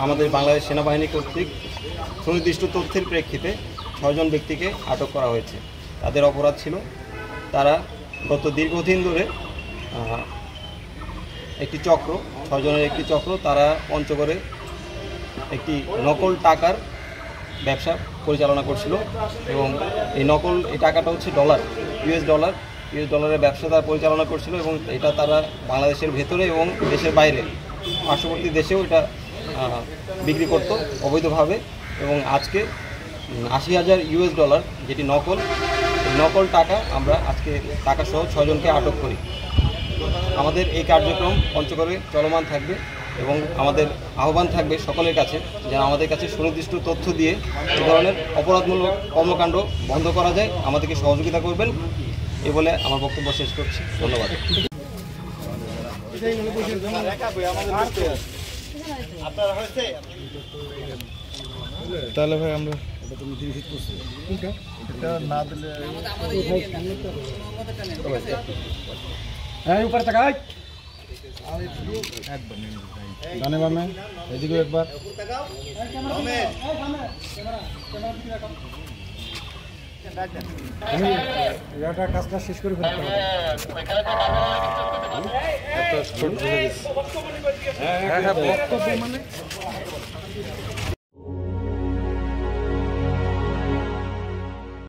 আমাদের বাংলাদেশ সেনাবাহিনী কর্তৃক সুনির্দিষ্ট তথ্যের প্রেক্ষিতে 6 জন ব্যক্তিকে আটক করা হয়েছে। তাদের অপরাধ ছিল তারা গত দীর্ঘদিন ধরে একটি চক্র, 6 জনের একটি চক্র, তারা পঞ্চগড়ে একটি নকল টাকার ব্যবসা পরিচালনা করছিল এবং এই টাকাটা হচ্ছে ইউএস ডলারের ব্যবসা তারা পরিচালনা করছিল এবং এটা তারা বাংলাদেশের ভেতরে এবং দেশের বাইরে পার্শ্ববর্তী দেশেও এটা বিক্রি করত অবৈধভাবে। এবং আজকে 80,000 ইউএস ডলার যেটি নকল টাকা আমরা আজকে টাকাসহ 6 জনকে আটক করি। আমাদের এই কার্যক্রম পঞ্চগড়ে চলমান থাকবে এবং আমাদের আহ্বান থাকবে সকলের কাছে যে আমাদের কাছে সুনির্দিষ্ট তথ্য দিয়ে এই ধরনের অপরাধমূলক কর্মকাণ্ড বন্ধ করা যায়, আমাদেরকে সহযোগিতা করবেন। এই বলে আমার বক্তব্য শেষ করছি। ধন্যবাদ। তাহলে ভাই আমরা উপরে তাকাই ডানে বামে এদিকে একবার কাজটা শেষ করে ফেলতে হবে। হ্যাঁ বক্তব্য মানে